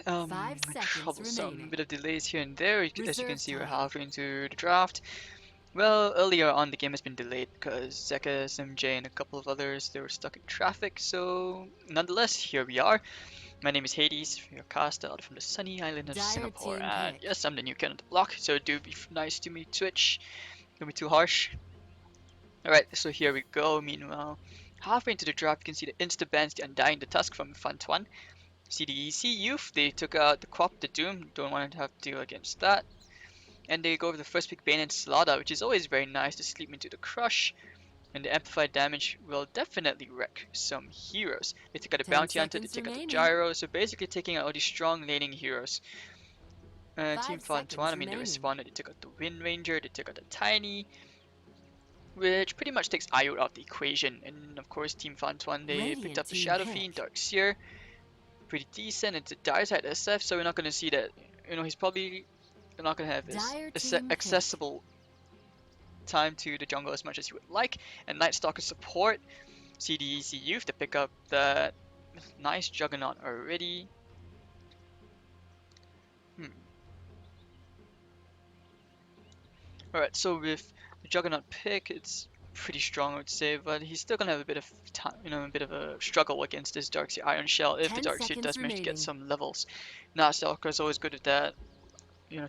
Troublesome. remaining. Bit of delays here and there. As you can Reserve see, we're time. halfway into the draft. Well, earlier on the game has been delayed because Zeka, SMJ, and a couple of others, they were stuck in traffic. So, nonetheless, here we are. My name is Hades, your caster out from the sunny island of Dire Singapore. team And pick. yes, I'm the new kid on the block, so do be nice to me, Twitch. Don't be too harsh. Alright, so here we go. Meanwhile, halfway into the draft, you can see the insta bans the Undying, the Tusk from FanTuan. CDEC Youth, they took out the Quap, the Doom, don't want to have to deal against that. And they go with the first pick Bane and Slaughter, which is always very nice to sleep into the Crush. And the amplified damage will definitely wreck some heroes. They took out the 10 Bounty Hunter, they seconds took out the remaining. Gyro, so basically taking out all these strong laning heroes. Team 5 FanTuan, seconds I mean, they remaining. responded, they took out the Wind Ranger, they took out the Tiny, which pretty much takes Iot out of the equation. And of course, Team FanTuan, they picked Radiant up the team Shadow Fiend, pick. Dark Seer, pretty decent. It's a dire side SF, so we're not going to see that. He's probably not going to have his Dire team pick. accessible time to the jungle as much as he would like. And Night Stalker support, CDEC Youth to pick up that nice Juggernaut already. Alright, so with the Juggernaut pick, it's pretty strong, I would say, but he's still gonna have a bit of time, a bit of a struggle against this Darkseer Iron Shell if the 10 Darkseer seconds does manage to get remaining. some levels. Night Stalker is always good at that.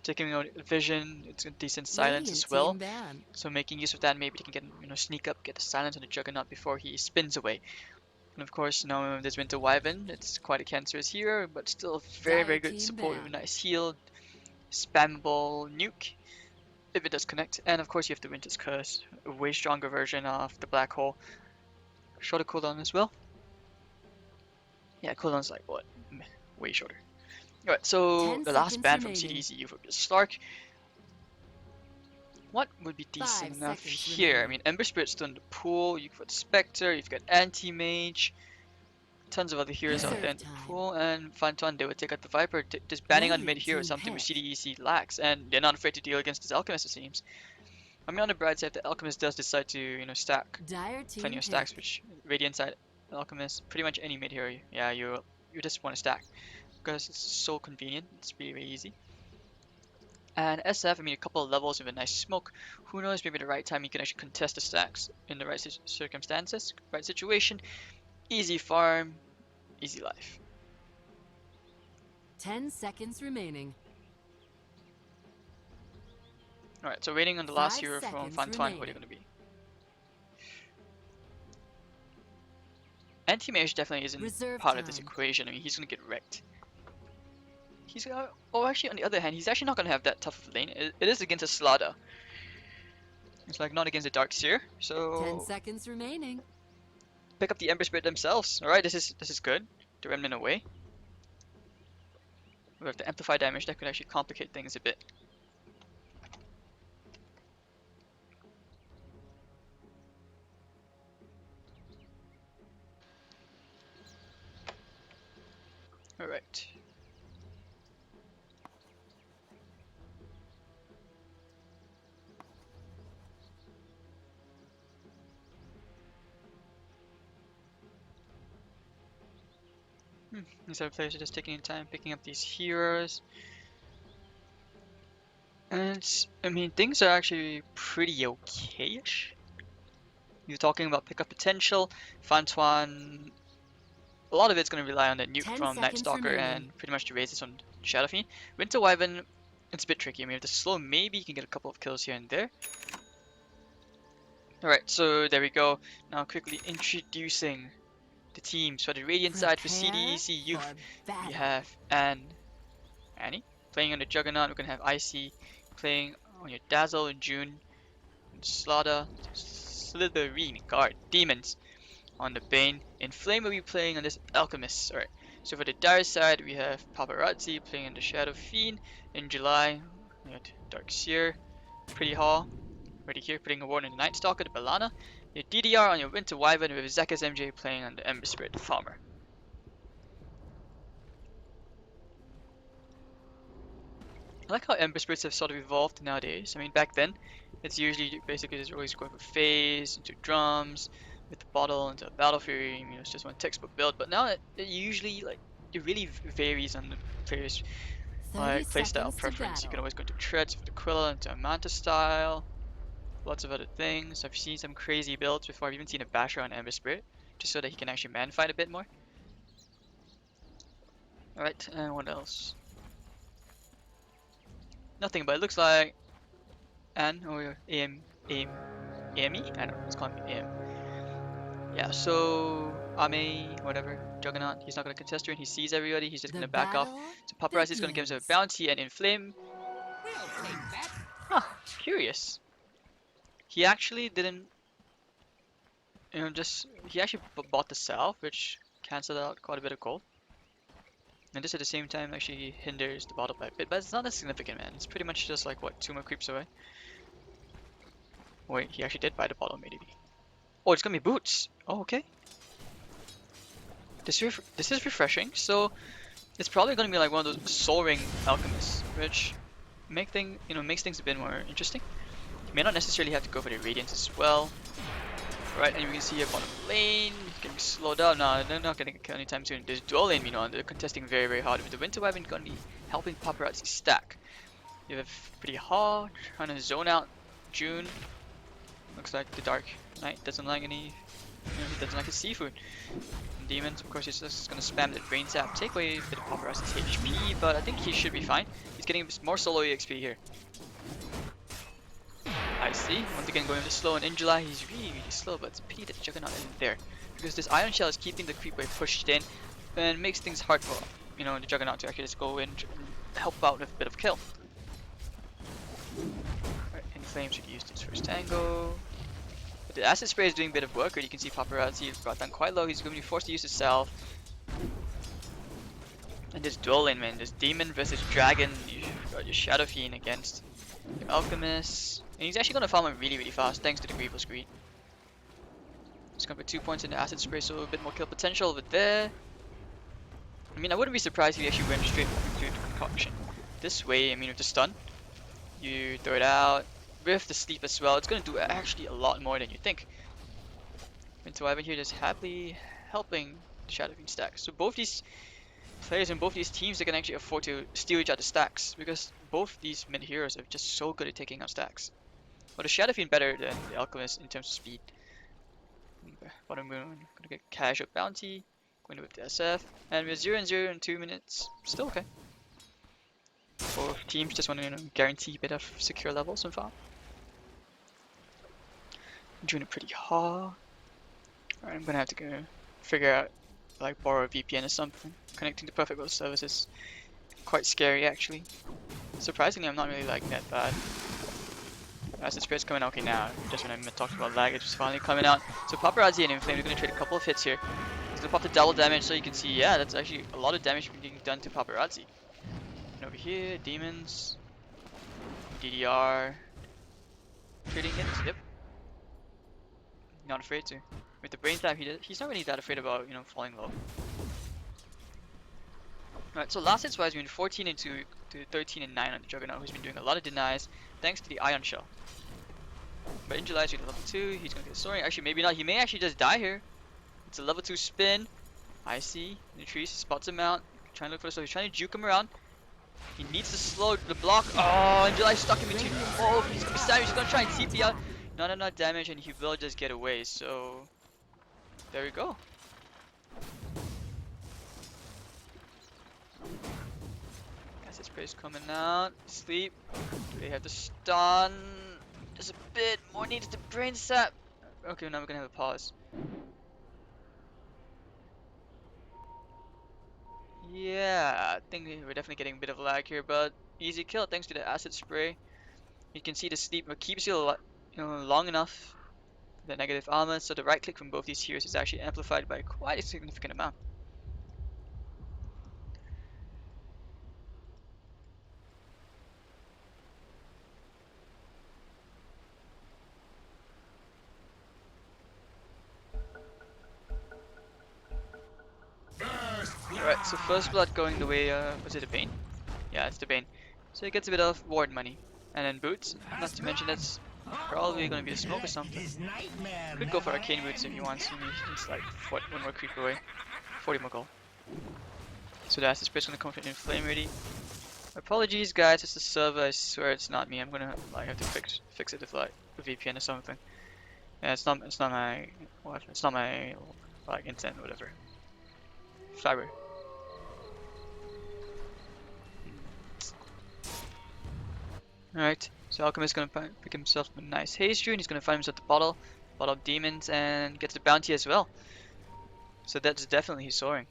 Taking out vision, it's a decent silence Radiant as well. team ban. So making use of that, maybe they can get, sneak up, get the silence on the Juggernaut before he spins away. And of course, now there's Winter Wyvern. It's quite a cancerous hero, but still very, Dire very good team support with a ban. nice heal, spammable nuke if it does connect. And of course, you have the Winter's Curse, a way stronger version of the Black Hole. Shorter cooldown as well. Yeah, cooldown's like what? Way shorter. Alright, so 10 the last seconds ban from remaining. CDEC for Stark. What would be decent 5 enough seconds here? I remaining. mean, Ember Spirit's still in the pool. You've got Spectre, you've got Anti-Mage, tons of other heroes out there Reserve in the time. pool, and FanTuan, they would take out the Viper. Just banning on mid Radiant here is team something which pick. CDEC lacks, and they're not afraid to deal against this Alchemist, it seems. I mean, on the bright side, the Alchemist does decide to, stack Dire plenty team of stacks, pick. which Radiant side Alchemist, pretty much any mid hero, yeah, you just want to stack because it's so convenient. It's really, really easy. And SF, I mean, a couple of levels with a nice smoke. Who knows? Maybe the right time you can actually contest the stacks in the right circumstances, right situation. Easy farm, easy life. 10 seconds remaining. All right, so waiting on the last 5 hero from seconds FanTuan. What are you remaining. going to be? Anti-Mage definitely isn't Reserve part of this time. equation. I mean, he's going to get wrecked. Oh, actually, on the other hand, he's actually not going to have that tough of a lane. It is against a Slaughter. It's like not against a Dark Seer. 10 So seconds remaining. pick up the Ember Spirit themselves. All right, this is good. The Remnant away. We have the amplify damage that could actually complicate things a bit. All right. These other players are just taking time picking up these heroes. And I mean, things are actually pretty okay-ish. You're talking about pickup potential. FanTuan, a lot of it's going to rely on that nuke 10 from Night seconds Stalker remaining. and pretty much the raises on Shadow Fiend. Winter Wyvern, it's a bit tricky. I mean, with the slow, maybe you can get a couple of kills here and there. Alright, so there we go. Now quickly introducing the teams. For the Radiant side, for Prepare CDEC for Youth, we battle. have Annie playing on the Juggernaut. We're going to have Icy playing on your Dazzle in June. And Slaughter, Slitherine, guard, Demons on the Bane. And Flame will be playing on this Alchemist. Alright, so for the Dire side, we have Paparazzi playing on the Shadow Fiend. In July, we got Dark Seer, Pretty Hall, already here putting a warning on the Night Stalker, the Balana. Your DDR on your Winter Wyvern with Zeka's MJ playing on the Ember Spirit, the Farmer. I like how Ember Spirits have sort of evolved nowadays. I mean, back then, it's usually basically just always going for phase, into drums, with the bottle, into a battle fury. It's just one textbook build. But now it usually like it really varies on the various 30 playstyle seconds to preference. You can battle. always go into Treads with the Quilla, into a Manta style, lots of other things. I've seen some crazy builds before. I've even seen a Basher on Ember Spirit, just so that he can actually man fight a bit more. Alright, and what else? Nothing, but it looks like An or AME? I don't know, let's call him AM. Yeah, so Ame, whatever, Juggernaut, he's not gonna contest her and he sees everybody, he's just The gonna back off. battle So Paparazzi is gonna give him a begins. bounty and inflame. We'll take that. Huh, curious. He actually didn't, he actually bought the salve, which cancelled out quite a bit of gold. And this at the same time actually hinders the bottle by a bit, but it's not as significant, man. It's pretty much just like, what, 2 more creeps away? Wait, he actually did buy the bottle, maybe. Oh, it's gonna be boots. Oh, okay. This is refreshing. So it's probably gonna be like one of those Soul Ring alchemists, which makes things a bit more interesting. You may not necessarily have to go for the Radiance as well. Right, and you can see here bottom lane, getting slowed down. No, they're not getting killed anytime soon. There's dual lane, meanwhile, they're contesting very, very hard. With the Winter Wyvern gonna be helping Paparazzi stack. You have pretty hard, trying to zone out June. Looks like the Dark Knight doesn't like he doesn't like his seafood. And Demons, of course, he's just gonna spam the Brain Sap, take away a bit of Paparazzi's HP, but I think he should be fine. He's getting more solo EXP here. I see. Once again going a bit slow, and in July he's really, really slow, but it's a pity that Juggernaut isn't there. Because this Iron Shell is keeping the creep wave pushed in, and makes things hard for, the Juggernaut to actually just go in and help out with a bit of kill. Right, Inflame should use this first tango. But the Acid Spray is doing a bit of work, and you can see Paparazzi brought down quite low. He's going to be forced to use his Salve. And this duel lane, man, this Demon versus Dragon, you got your Shadow Fiend against your Alchemist. And he's actually going to farm him really, really fast thanks to the Grievous Greed. He's going to put 2 points in the Acid Spray, so a bit more kill potential over there. I mean, I wouldn't be surprised if he actually went straight to the Concoction. This way, I mean, with the stun, you throw it out. With the sleep as well, it's going to do actually a lot more than you think. And so Ivan here just happily helping the Shadow Fiend stack. So both these players in both these teams, they can actually afford to steal each other's stacks, because both these mid heroes are just so good at taking out stacks. But the Shadow Fiend better than the Alchemist in terms of speed. Bottom Moon, gonna get casual bounty, going with the SF, and we're 0-0 in 2 minutes. Still okay. Both teams just want to guarantee a bit of secure levels and farm. I'm doing it pretty hard. Alright, I'm gonna have to go figure out, like, borrow a VPN or something. Connecting to Perfect World services. Quite scary actually. Surprisingly, I'm not really like that bad. Acid Spray's coming out okay now. Just when I talked about lag, it's just finally coming out. So Paparazzi and Inflame are gonna trade a couple of hits here. He's gonna pop the double damage, so you can see, yeah, that's actually a lot of damage being done to Paparazzi. And over here, Demons, DDR, trading hits. Yep. Not afraid to. With the Brain Tap, he's not really that afraid about, falling low. Alright, so last hits wise, we went 14 and 2 to 13 and 9 on the Juggernaut, who's been doing a lot of denies thanks to the Ion Shell. But in July, he's level 2, he's gonna get Soaring. Actually, maybe not, he may actually just die here. It's a level 2 spin. I see, in the trees, he spots him out, trying to look for the slow. He's trying to juke him around. He needs to slow the block. Oh, and July's stuck in between. Oh, he's gonna be savage, he's gonna try and TP out. Not enough damage, and he will just get away, so there we go. Acid Spray's coming out. Sleep. They have the stun. Just a bit more needs to Brain Sap. Okay, now we're gonna have a pause. Yeah, I think we're definitely getting a bit of lag here, but easy kill thanks to the Acid Spray. You can see the sleep keeps you long enough. The negative armor, so the right click from both these heroes is actually amplified by quite a significant amount. Alright, so first blood going the way, was it the Bane? Yeah, it's the Bane. So he gets a bit of ward money. And then boots, not to mention that's probably gonna be a smoke or something. Could go for arcane boots if he wants to. He's like 1 more creep away. 40 more gold. So the acid spray is gonna come from Inflame ready. Apologies guys, it's the server, I swear it's not me. I'm gonna like have to fix it with like a VPN or something. Yeah, it's not my it's not my like internet or whatever. Fiber. Alright, so Alchemist is gonna pick himself a nice haste rune. He's gonna find himself the bottle of demons and gets the bounty as well. So that's definitely he's soaring.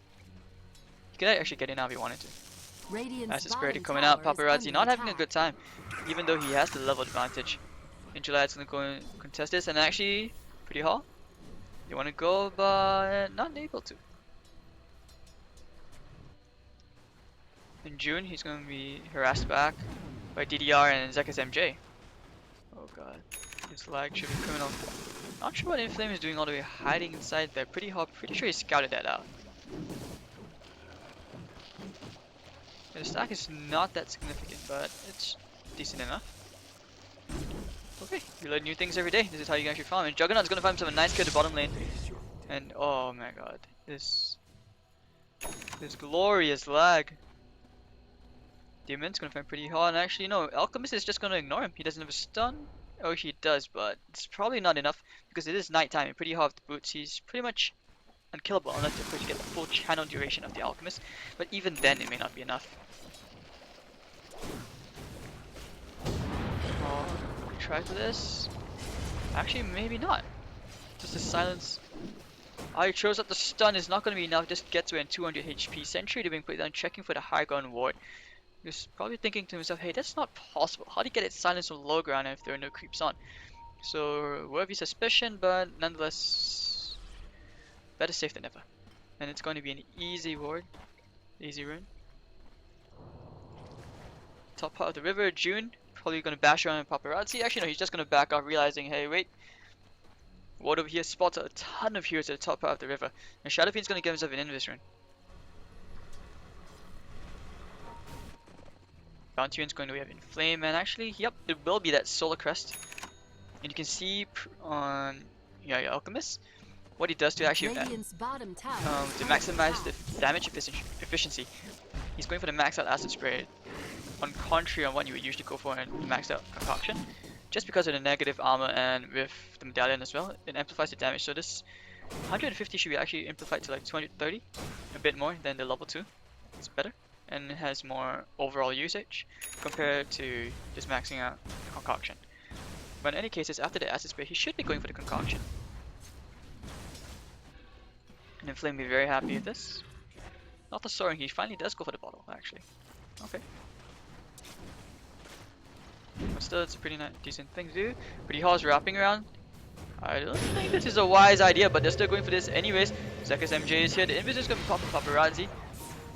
He could actually get in now if he wanted to. As it's already coming out, Paparazzi not having a good time, even though he has the level advantage. Injulad's gonna go and contest this, and actually, Pretty Hall, they want to go, but not able to. In June, he's gonna be harassed back by DDR and Zekis MJ. Oh god, his lag should be criminal. Not sure what Inflame is doing all the way hiding inside there. Pretty Hall, pretty sure he scouted that out. The stack is not that significant, but it's decent enough. Okay, you learn new things every day. This is how you actually farm. And Juggernaut's gonna find himself a nice kill at the bottom lane. And oh my god, this glorious lag. Demon's gonna find pretty hard, and actually no, Alchemist is just gonna ignore him. He doesn't have a stun. Oh, he does, but it's probably not enough because it is nighttime and pretty hard with the boots. He's pretty much unkillable unless of course you get the full channel duration of the Alchemist. But even then, it may not be enough. Oh, try for this. Actually, maybe not. Just a silence. I chose that the stun is not going to be enough. Just gets away in 200 HP. Sentry to being put down, checking for the high ground ward. He's probably thinking to himself, hey, that's not possible. How do you get it silenced on low ground if there are no creeps on? So, worthy suspicion, but nonetheless, better safe than never. And it's going to be an easy ward. Easy rune. Top part of the river, June. Probably going to bash around in Paparazzi. Actually, no, he's just going to back off, realizing, hey, wait. Ward over here spots a ton of heroes at the top part of the river. And Shadowfiend's going to give himself an Invis rune. Bounty rune's going to have Inflame, and actually, yep, it will be that Solar Crest. And you can see on your Alchemist what he does to actually to maximize the damage efficiency. He's going for the max out acid spray, on contrary on what you would usually go for in the maxed out concoction. Just because of the negative armor and with the medallion as well, it amplifies the damage. So this 150 should be actually amplified to like 230, a bit more than the level 2. It's better. And it has more overall usage compared to just maxing out the concoction. But in any cases, after the acid spray, he should be going for the concoction. And Inflame will be very happy with this. Not the soaring, he finally does go for the bottle, actually. Okay. But still, it's a pretty decent thing to do. Pretty Hall's wrapping around. I don't think this is a wise idea, but they're still going for this anyways. Zekis MJ is here, the Invis is going to be popping Paparazzi.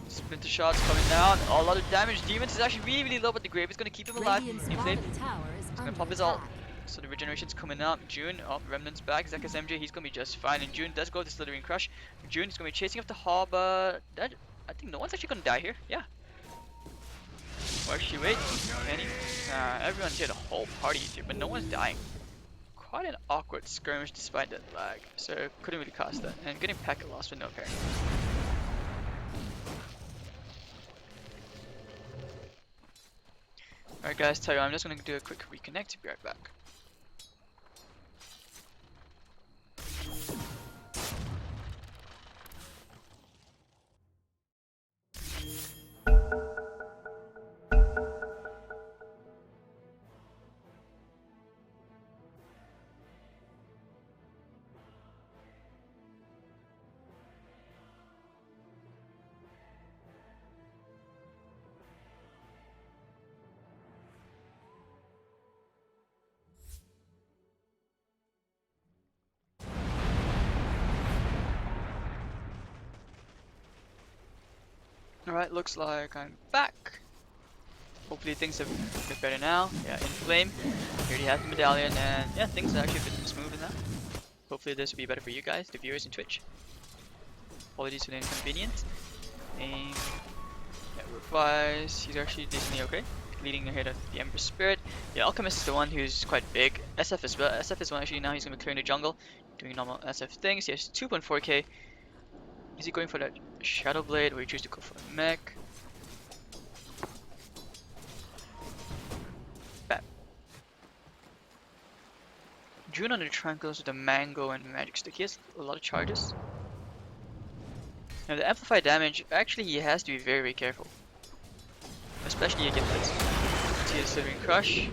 Splinter shots coming down, a lot of damage. Demons is actually really low, but the grave is going to keep him alive. Inflame. He's going to pop his ult. So the regeneration's coming out. June, oh, Remnant's back. Zekis MJ, he's going to be just fine. And June does go to Slithering Crush. June is going to be chasing after Hall, but that, I think no one's actually going to die here. Yeah. Or actually, wait. Everyone's here, the whole party is here, but no one's dying. Quite an awkward skirmish despite that lag. So couldn't really cost that. And getting packet loss with no parry. Alright guys, tell you, I'm just gonna do a quick reconnect to be right back. Alright, looks like I'm back. Hopefully things have a bit better now. Yeah, Inflame. He already has the medallion, and yeah, things are actually a bit smoother now. Hopefully this will be better for you guys, the viewers in Twitch. Apologies for the inconvenience. And network-wise, he's actually decently okay. Leading ahead of the Ember Spirit. Yeah, Alchemist is the one who's quite big. SF as well. SF is one actually now he's going to be clearing the jungle, doing normal SF things. He has 2.4k. Is he going for that Shadow Blade or he choose to go for a mech? Bam. June on the Tranquils with the Mango and Magic Stick. He has a lot of charges. Now the amplified damage, actually he has to be very, very careful. Especially against this. See his Slithering Crush.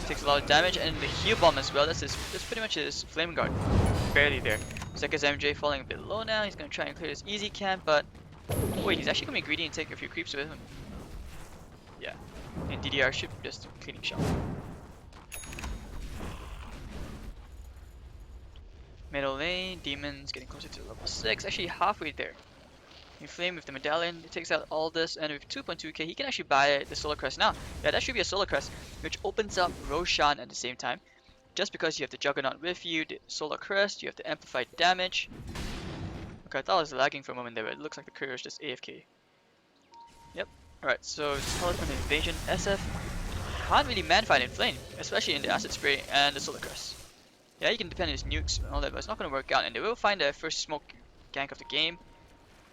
Takes a lot of damage, and the heal bomb as well. That's pretty much his flame guard. Barely there. Zekas MJ falling a bit low now. He's gonna try and clear this easy camp, but wait, he's actually gonna be greedy and take a few creeps with him. Yeah. And DDR should just cleaning shot. Middle lane, demons getting closer to level 6, actually halfway there. Inflame with the medallion, it takes out all this, and with 2.2k he can actually buy the Solar Crest now. Yeah, that should be a Solar Crest, which opens up Roshan at the same time. Just because you have the Juggernaut with you, the Solar Crest, you have the amplified damage. Okay, I thought I was lagging for a moment there, but it looks like the courier is just AFK. Yep. Alright, so Teleport Invasion, SF can't really man-fight Inflame, especially in the Acid Spray and the Solar Crest. Yeah, you can depend on his nukes and all that, but it's not going to work out, and they will find their first smoke gank of the game.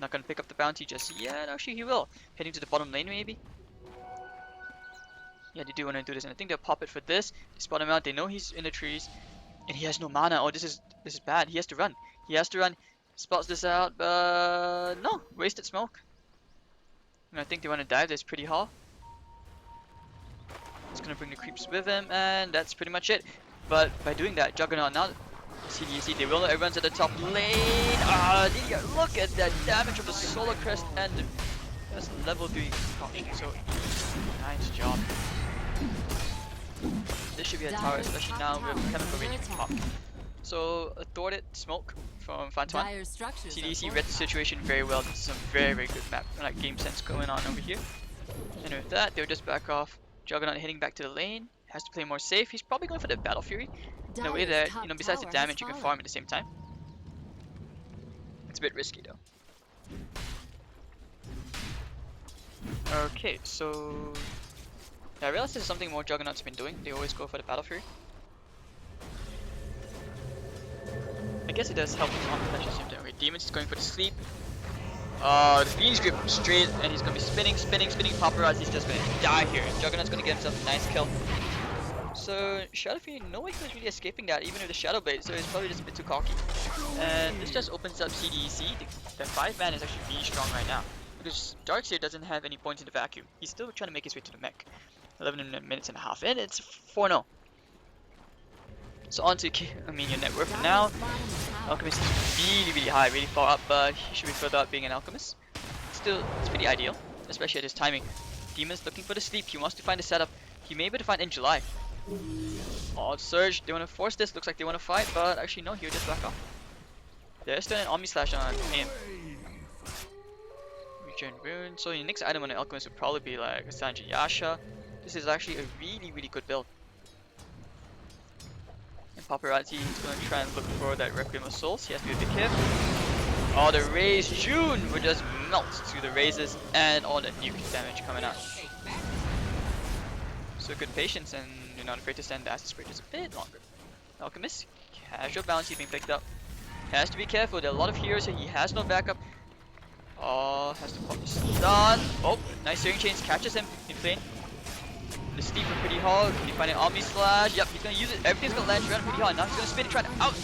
Not gonna pick up the bounty just yet. Actually, he will. Heading to the bottom lane, maybe. Yeah, they do want to do this, and I think they'll pop it for this. They spot him out. They know he's in the trees, and he has no mana. Oh, this is bad. He has to run. He has to run. Spots this out, but no, wasted smoke. And I think they want to dive this pretty hard. He's gonna bring the creeps with him, and that's pretty much it. But by doing that, Juggernaut now. CDEC, they will know everyone's at the top lane. Ah, look at that damage of the Solar Crest and that's level 3 concoction. So nice job. This should be a tower, especially now with chemical range pop. So a thwarted smoke from FanTuan. CDEC read the situation very well. This is some very, very good map, like game sense going on over here. And with that, they'll just back off. Juggernaut heading back to the lane. Has to play more safe. He's probably going for the Battle Fury. In a way that, you know, besides the damage, you can farm at the same time. It's a bit risky though. Okay, so yeah, I realized this is something more Juggernaut's been doing. They always go for the Battle Fury. I guess it does help on the same time. Okay, Demon's is going for the sleep. The Fiend's Grip straight, and he's gonna be spinning. Paparazzi's just gonna die here. Juggernaut's gonna get himself a nice kill. So Shadow Fiend, no way he was really escaping that, even with the Shadow Blade, so he's probably just a bit too cocky. And this just opens up CDEC. The 5-man is actually really strong right now, because Darkseer doesn't have any points in the vacuum. He's still trying to make his way to the mech. 11 minutes and a half in, it's 4-0. So on to your net worth now. Alchemist is really, really high, really far up, but he should be further up being an Alchemist. Still, it's pretty ideal, especially at his timing. Demon's looking for the sleep, he wants to find the setup. He may be able to find in July. Oh, Surge, they want to force this, looks like they want to fight, but actually no, he'll just back off. There's still an Omni Slash on him. Regen Rune, so your next item on the Alchemist would probably be like a Sanji Yasha. This is actually a really, really good build. And Paparazzi is going to try and look for that Requiem of Souls, he has to be a bit careful. Oh, the Raze June would just melt through the Razes and all the nuke damage coming out. So good patience, and you're not afraid to stand the Acid Spray just a bit longer. Alchemist, casual bounty being picked up. Has to be careful, there are a lot of heroes here, he has no backup. Oh, has to pop the stun. Oh, nice Searing Chains, catches him in plane. The steep are pretty hard, can you find an Omni Slash? Yep, he's gonna use it, everything's gonna land around pretty hard. Now he's gonna spin and try to out.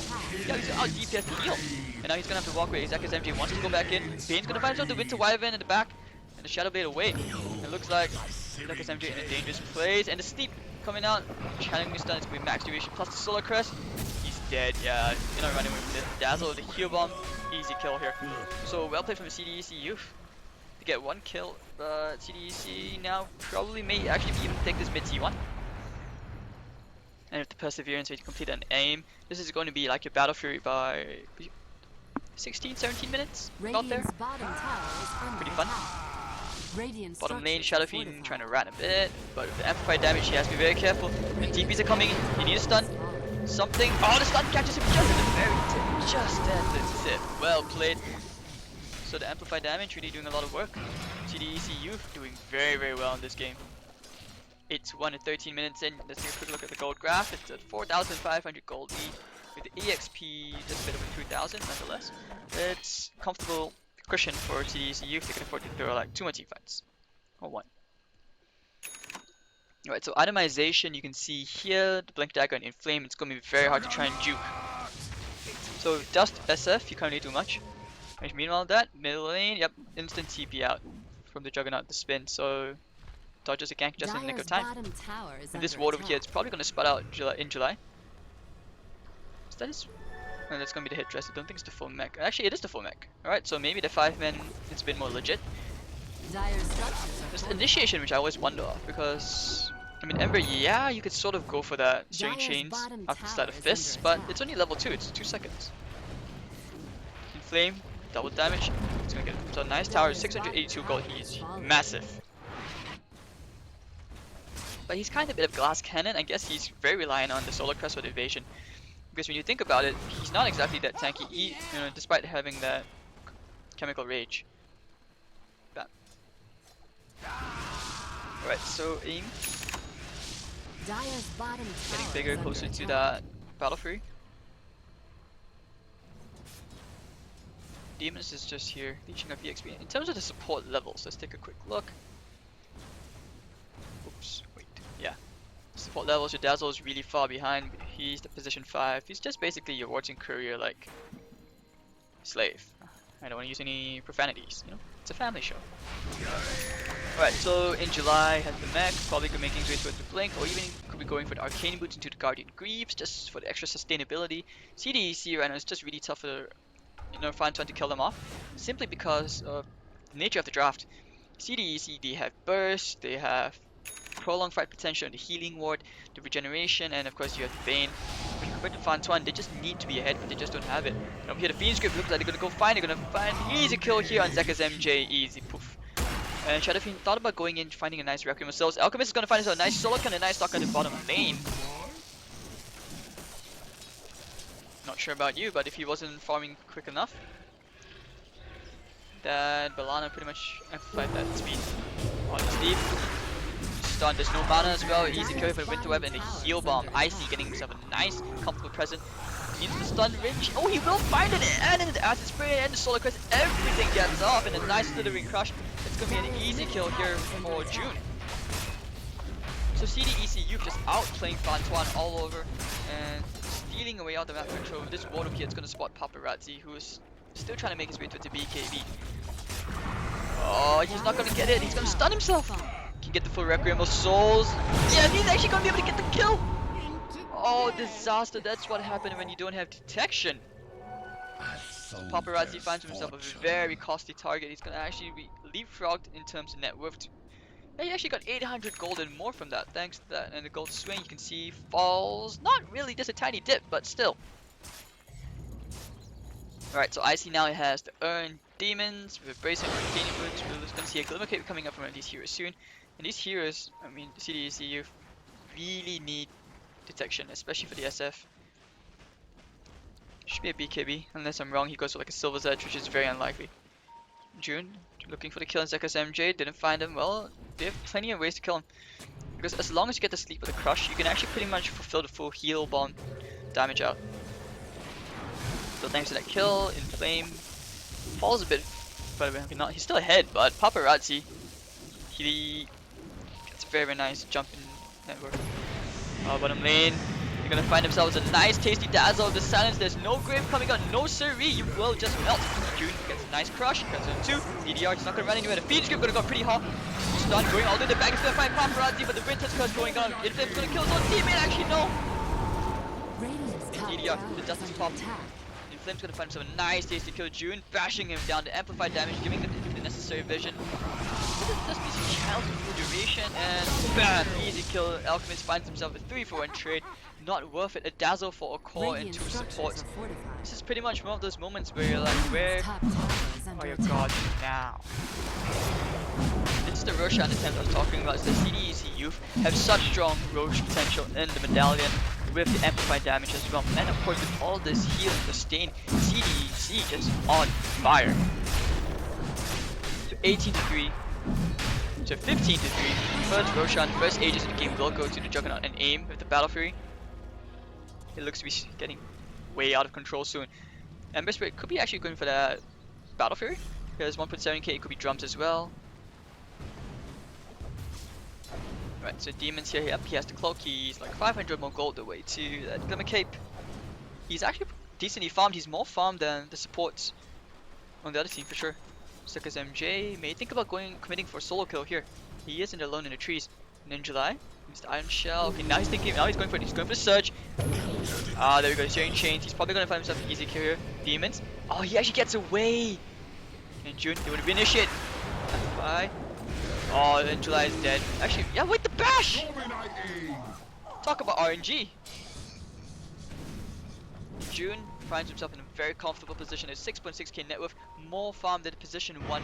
Yeah, he's gonna out DPS the heal. And now he's gonna have to walk away. Zekas MJ wants to go back in. Bane's gonna find himself the Winter Wyvern in the back. And the Shadow Blade away. It looks like Zekas MJ in a dangerous place. And the Steep coming out. Channeling his stun is going to be max duration plus the Solar Crest. He's dead, yeah. You're not running with the Dazzle or the Heal Bomb. Easy kill here. So well played from the CDEC youth to get one kill. But CDEC now probably may actually be able to take this mid T1. And with the Perseverance, we complete an aim. This is going to be like your Battle Fury by 16, 17 minutes, about there. Pretty fun. Bottom lane, Shadow Fiend trying to rat a bit, but with the amplified damage, he has to be very careful. The TPs are coming, he needs a stun. Something. Oh, the stun catches him just at the very tip, just at the tip. Well played. So the amplified damage really doing a lot of work. CDEC youth doing very, very well in this game. It's 1 to 13 minutes in. Let's take a quick look at the gold graph. It's at 4,500 gold lead with the EXP just a bit over 2,000 nonetheless. It's comfortable cushion for CDEC if they can afford to throw like 2 more team fights. Or 1. Alright, so itemization, you can see here, the Blink Dagger and Inflame, it's going to be very hard to try and juke. So Dust SF, you can't really do much. And meanwhile that, middle lane, yep, instant TP out from the Juggernaut, the spin, so dodges a gank just in the nick of time. And this ward over here, it's probably going to spot out in July. So that is... No, that's going to be the hit dress, I don't think it's the full mech. Actually, it is the full mech. Alright, so maybe the 5-man, it's a bit more legit. There's the initiation, which I always wonder of, because... I mean, Ember, yeah, you could sort of go for that Searing Chains after the start of Fists, but it's only level 2, it's 2 seconds. Inflame, double damage, it's gonna get so nice tower, 682 gold, he's massive. But he's kind of a bit of glass cannon, I guess he's very reliant on the Solar Crest for the evasion. Because when you think about it, he's not exactly that tanky, you know, despite having that chemical rage. Bam. Alright, so aim. Getting bigger, closer to that Battle Fury. Demons is just here, leeching up EXP. In terms of the support levels, let's take a quick look. Oops, wait, yeah. Support levels, your Dazzle is really far behind. He's the position 5. He's just basically your wards courier, like slave. I don't want to use any profanities, you know? It's a family show. Alright, so in July has the mech, probably could make his way towards the Blink, or even could be going for the Arcane Boots into the Guardian Greaves, just for the extra sustainability. CDEC right now is just really tough for, you know, FanTuan to kill them off, simply because of the nature of the draft. CDEC, they have Burst, they have prolonged fight potential in the healing ward, the regeneration, and of course you have the Bane. Compared to FanTuan, they just need to be ahead, but they just don't have it. And over here, the Fiend's Grip looks like they're gonna go find. They're gonna find easy kill here on Zekka's MJ, easy poof. And Shadow Fiend thought about going in, finding a nice Requiem of Souls. Alchemist is gonna find himself a nice solo, kind of nice stock on the bottom lane. Not sure about you, but if he wasn't farming quick enough, that Balana pretty much amplified that speed. On Steve. Stun, there's no mana as well, easy kill for the Winter Web and the Heal Bomb. Icy getting himself a nice, comfortable present. Needs the stun range. Oh, he will find it! And then the Acid Spray and the Solar Crest, everything gets off, and a nice slithering crush. It's gonna be an easy kill here for June. So CDEC Youth just outplaying FanTuan all over and stealing away out the map control. This ward over here is gonna spot Paparazzi, who is still trying to make his way to the BKB. Oh, he's not gonna get it. He's gonna stun himself. Can get the full Requiem of Souls. Yeah, he's actually gonna be able to get the kill. Oh, disaster. That's what happened when you don't have detection. So Paparazzi finds himself a very costly target. He's gonna actually be leapfrogged in terms of net worth. Yeah, he actually got 800 gold and more from that, thanks to that. And the gold swing, you can see, falls. Not really, just a tiny dip, but still. Alright, so Icy now has the Urn Demons with Bracing and Arcane Boots. We're just gonna see a Glimmer Cape coming up from these heroes soon. And these heroes, I mean, the CDEC youth really need detection, especially for the SF. Should be a BKB, unless I'm wrong. He goes for like a Silver's Edge, which is very unlikely. June, looking for the kill on Zekka's MJ, didn't find him. Well, they have plenty of ways to kill him. Because as long as you get the sleep with the crush, you can actually pretty much fulfill the full heal bomb damage out. So thanks to that kill, Inflame falls a bit, but not, he's still ahead, but Paparazzi, he gets a very nice jump in network. Bottom lane, you're gonna find themselves a nice tasty dazzle of the silence. There's no grave coming out, no siree, you will just melt. June gets a nice crush, cuts in 2, DDR is not gonna run anywhere, the Phoenix Grip gonna go pretty hot. Stun going all the way to the back, he's gonna find Paparazzi, but the Winter's Curse going on. Inflame's gonna kill his own teammate, actually no! DDR, the Justice Pop. Inflame's gonna find himself a nice tasty kill. June bashing him down to amplify damage, giving him the necessary vision. Just these childs with full duration, and bam! Easy kill. Alchemist finds himself a 3-for-1 trade. Not worth it. A dazzle for a core and 2 supports. This is pretty much one of those moments where you're like, where are your gods now? This is the Roshan attempt I was talking about. The CDEC youth have such strong Roche potential in the medallion with the amplified damage as well. And of course with all this heal and sustain, CDEC just on fire. So 18-3. So 15-3. First Roshan, first Aegis in the game will go to the Juggernaut and aim with the Battle Fury. It looks to be getting way out of control soon. Ember Spirit could be actually going for that Battle Fury. Here's 1.7k, it could be drums as well. Right, so Demons here, yep, he has the cloak, he's like 500 more gold away to that Glimmer Cape. He's actually decently farmed, he's more farmed than the supports on the other team for sure. Suckers MJ may think about committing for a solo kill here. He isn't alone in the trees. And in July, Mr. Iron Shell. Okay, now he's going for the surge. Ah, there we go, he's sharing chains. He's probably gonna find himself an easy kill here. Demons. Oh, he actually gets away. In June, they would have initiate. Bye. Oh, and July is dead. Actually, yeah, wait, the bash! Talk about RNG. June finds himself in a very comfortable position at 6.6k net worth, more farm than position 1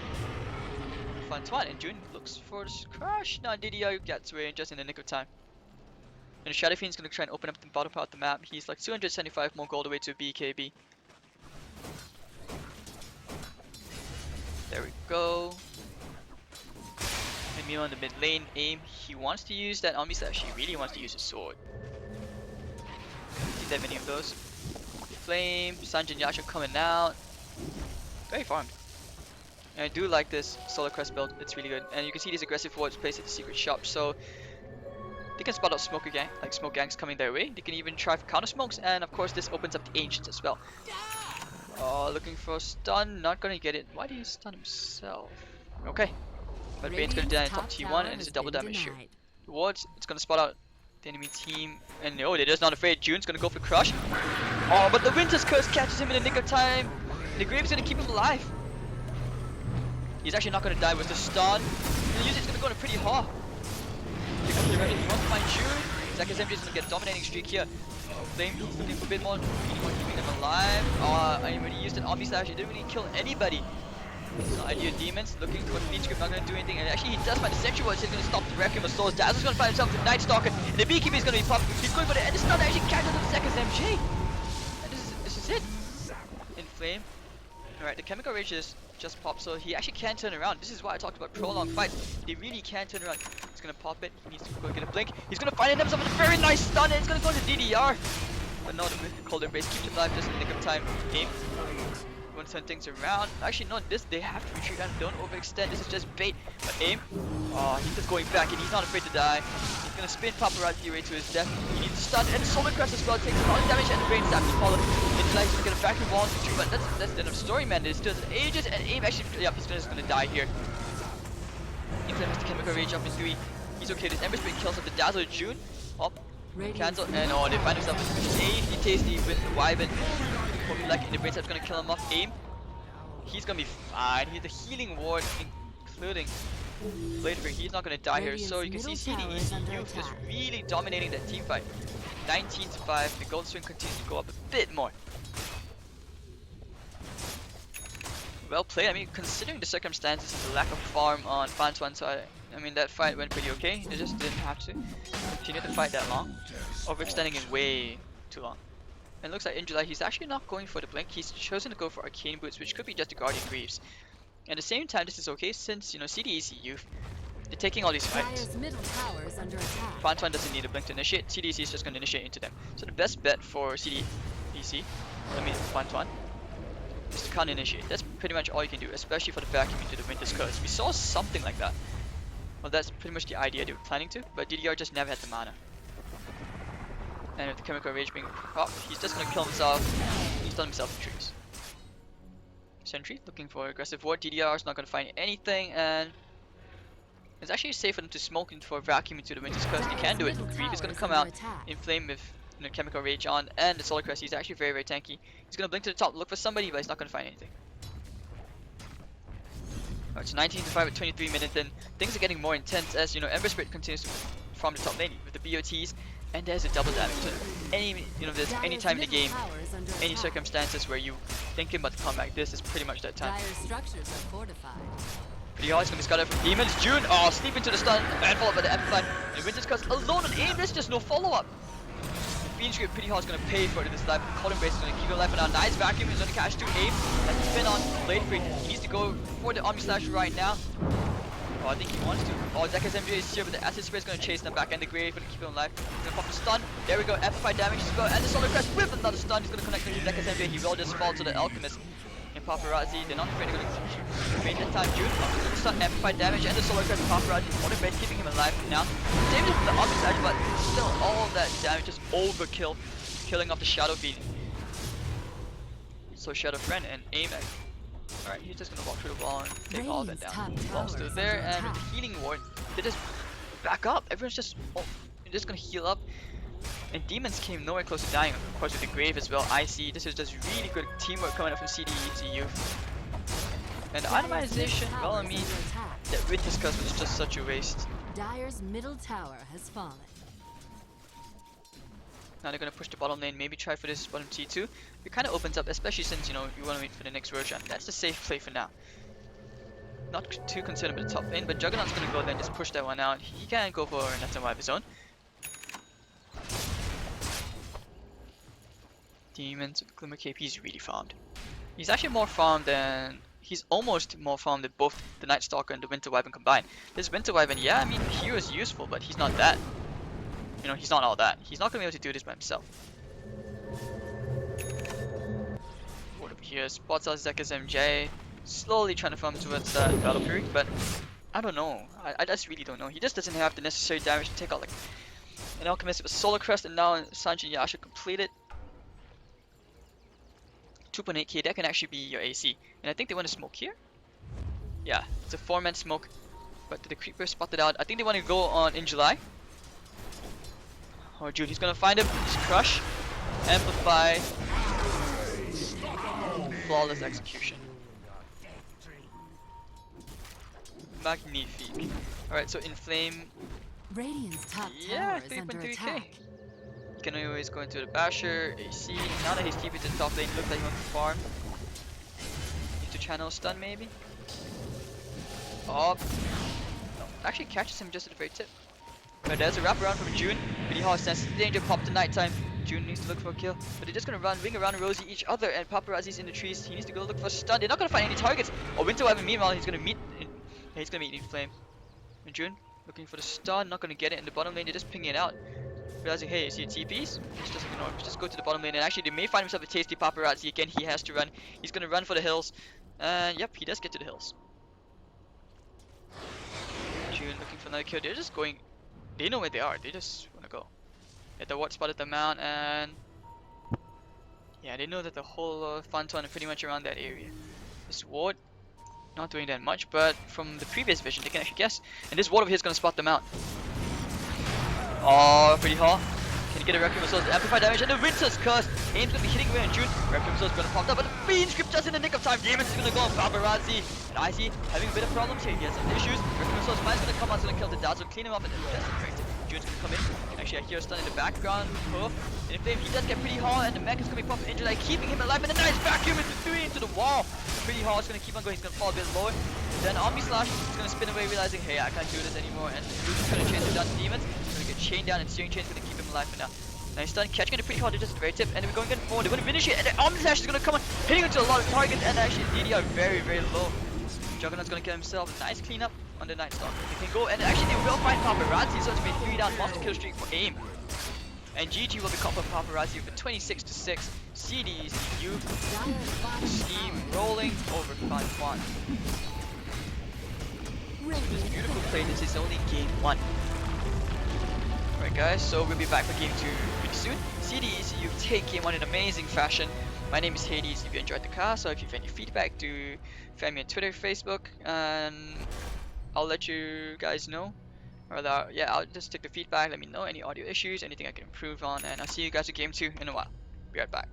FanTuan. And June looks for this crash. Now DDR gets away just in the nick of time. And Shadow Fiend's gonna try and open up the bottom part of the map. He's like 275 more gold away to BKB. There we go. And meanwhile in the mid lane, aim, he wants to use that Omni Slash, he really wants to use his sword. See that many of those. Flame, Sanjin Yasha coming out. Very farmed. And I do like this Solar Crest build, it's really good. And you can see these aggressive wards placed at the secret shop, so they can spot out smoke gangs coming their way. They can even try for counter smokes, and of course this opens up the ancients as well. Oh, looking for a stun, not gonna get it. Why did he stun himself? Okay. But Bane's gonna die in top T1 and it's a double damage here. The wards, it's gonna spot out the enemy team, and no, they're just not afraid. June's gonna go for crush. Oh, but the Winter's Curse catches him in the nick of time. The Grave's gonna keep him alive. He's actually not gonna die with the stun. The user's gonna go on a pretty hard. Here comes the remedy. He wants to find June. Zaka's MJ is gonna get a dominating streak here. Flame he's looking for a bit more. Keeping them alive. I already used an Omni Slash. It didn't really kill anybody. So idea Demons looking for Fiend Script, not gonna do anything, and actually he does find the Sentry Watch, he's gonna stop the Requiem of Souls. Dazzle's gonna find himself the Night Stalker, and the Beekeeper is gonna be popped. He's going for the, and the stun actually catches the second MJ. And this is it. In Flame. Alright, the Chemical Rage is just popped, so he actually can turn around. This is why I talked about prolonged fights. They really can turn around. He's gonna pop it, he needs to go get a blink. He's gonna find himself with a very nice stun, and it's gonna go to DDR. But no, the Cold Embrace keeps him alive just in the nick of time. Aim. Want to turn things around. Actually, no, they have to retreat and don't overextend. This is just bait. But aim. Oh, he's just going back and he's not afraid to die. He's gonna spin paparazzi away to his death. He needs to stun, and the Solar Crest as well takes a lot of damage, and the brain stab to follow. It's like he's gonna get a vacuum wall to but that's the end of story, man. There's still ages, and aim actually, yeah, he's just gonna die here. Implements the Chemical Rage up in 3. He's okay. This Ember Spin kills up the Dazzle June. Up. Cancel, and oh, they find themselves tasty, tasty with the Wyvern. Like in the brain stab's gonna kill him off. Aim. He's gonna be fine. He's the healing ward, including Blade Break. He's not gonna die here. So you can see CDEC Youth is really dominating that team fight. 19-5. The gold swing continues to go up a bit more. Well played. I mean, considering the circumstances, the lack of farm on FanTuan, so I mean that fight went pretty okay. They just didn't have to continue the fight that long. Overextending it way too long. And it looks like in July he's actually not going for the blink. He's chosen to go for Arcane Boots, which could be just the Guardian Greaves. And at the same time, this is okay since, you know, CDEC Youth, they're taking all these fights. FanTuan doesn't need a blink to initiate. CDEC is just going to initiate into them. So the best bet for CDEC, FanTuan, is to counter initiate. That's pretty much all you can do, especially for the vacuum into the Winter's Curse. We saw something like that. Well, that's pretty much the idea they were planning to, but DDR just never had the mana. And with the Chemical Rage being popped, he's just gonna kill himself. He's done himself in trees. Sentry looking for aggressive ward. DDR is not gonna find anything, and it's actually safe for them to smoke into a vacuum into the Winter's Curse. They can do it. Grief is gonna come out in flame with Chemical Rage on, and the Solar Crest. He's actually very, very tanky. He's gonna blink to the top, look for somebody, but he's not gonna find anything. Alright, so 19-5 with 23 minutes in. Things are getting more intense as, you know, Ember Spirit continues to farm the top lane with the BOTs, and there's a double damage. So there's any time in the game, any circumstances where you thinking about the comeback, this is pretty much that time. Pretty hard, it's gonna be scattered from Demons. June, oh, sleep into the stun, and followed by the Amplify. And Winter's Curse alone on aim, there's just no follow-up. Fiend Script pretty hard is gonna pay for it this life. Cold Embrace is gonna keep him alive for now. Nice vacuum, he's gonna catch 2 aim. Has to spin on Blade Freak. He needs to go for the Omni Slash right now. Oh, I think he wants to. Oh, Zaka's MJ is here, but the Acid Spray is gonna chase them back, and the Grave gonna keep him alive. He's gonna pop the stun. There we go, amplify damage as well, and the Solar Crest with another stun. He's gonna connect into Zaka's MJ. He will just fall to the Alchemist. And Paparazzi, they're not afraid they're gonna create that time. June, start amplified damage and the solar crest Paparazzi automated, keeping him alive now. Damage from the Omni Slash, but still all of that damage just overkill, killing off the Shadow Fiend. So Shadow Friend and Amex. Alright, he's just gonna walk through the wall and take all of that down. Wall's still there, and with the healing ward, they just back up. Everyone's just just gonna heal up. And Demons came nowhere close to dying, of course with the Grave as well. IC, this is just really good teamwork coming up from CDE.Y. And the itemization, well, I mean, that Witness Curse was just such a waste. Dire's middle tower has fallen. Now they're gonna push the bottom lane, maybe try for this bottom T2. It kind of opens up, especially since, you know, you want to wait for the next Roshan. That's the safe play for now. Not too concerned about the top lane, but Juggernaut's gonna go there and just push that one out. He can't go for nothing of his own. Demons with Glimmer KP is really farmed. He's actually more farmed than... He's almost more farmed than both the Night Stalker and the Winter Wyvern combined. This Winter Wyvern, yeah, I mean, he was useful, but he's not that. You know, he's not all that. He's not going to be able to do this by himself. Ward over here, spots out Zekka's MJ. Slowly trying to farm towards that Battle Fury, but I don't know. I just really don't know. He just doesn't have the necessary damage to take out like an Alchemist with a Solar Crest, and now Sanji and Yasha completed. 2.8k, that can actually be your AC. And I think they want to smoke here? Yeah, it's a 4-man smoke. But the Creeper spotted out. I think they want to go on in July. Or June, he's gonna find him. Just crush. Amplify. Flawless execution. Magnifique. Alright, so Inflame. Radiant's top Yeah, tower is under 3.3k. attack. He can always go into the Basher, AC. Now that he's TP to the top lane, looks like he wants to farm. Need to channel stun maybe? Oh. No, actually catches him just at the very tip. But there's a wraparound from June. Really hard sense danger, pop to nighttime. June needs to look for a kill. But they're just gonna ring around and Rosie each other, and Paparazzi's in the trees. He needs to go look for a stun. They're not gonna find any targets. Oh, Winter Wyvern, meanwhile, he's gonna meet in Flame. And June looking for the stun, not gonna get it in the bottom lane, they're just pinging it out. Realizing, hey, is he TPs? Just doesn't ignore him. Just go to the bottom lane, and actually they may find himself a tasty Paparazzi. Again, he has to run. He's gonna run for the hills. And yep, he does get to the hills. June looking for another kill. They're just going. They know where they are. They just wanna go. Yeah, the ward spotted the mount, and yeah, they know that the whole FanTuan are pretty much around that area. This ward not doing that much, but from the previous vision, they can actually guess. And this ward over here is gonna spot them out. Oh, pretty hard. Can he get a Requiem of Souls? Amplify damage, and the Winter's Curse. Aim's gonna be hitting away on June. Requiem of Souls is gonna pop up, but the Fiend Script just in the nick of time. Demons is gonna go on Paparazzi. And IC having a bit of problems here. He has some issues. Requiem of Souls is gonna come out, gonna kill the Dazzle, clean him up, and then desecrate. June's gonna come in. Actually, I hear a stun in the background. Hoof. In Flame, he does get pretty hard, and the mech is gonna be popping in July, keeping him alive. And a nice vacuum into 3 into the wall. Pretty hard, is gonna keep on going. He's gonna fall a bit lower. Then Omni Slash is gonna spin away, realizing, hey, I can't do this anymore. And Luke's gonna chase him down to Demons. He's gonna get chained down, and Steering Chain's gonna keep him alive for now. Nice stun, catching it pretty hard, just at the very tip, and we're going forward. They're gonna finish it, and the Omni Slash is gonna come on, hitting into a lot of targets, and actually DD are very, very low. Juggernaut's gonna kill himself. Nice cleanup on the Night Stalker. They can go, and actually they will find Paparazzi, so it's gonna be 3 down monster kill streak for AIM. And GG will be caught for Paparazzi with a 26-6. CDEC.Y steam rolling over FanTuan. Beautiful play. This is only game 1. Alright guys, so we'll be back for game 2 pretty soon. CDEC.Y take game 1 in amazing fashion. My name is Hades. If you enjoyed the cast, or if you have any feedback, do find me on Twitter, Facebook, and I'll let you guys know. Or yeah, I'll just take the feedback, let me know any audio issues, anything I can improve on, and I'll see you guys at game 2 in a while. Be right back.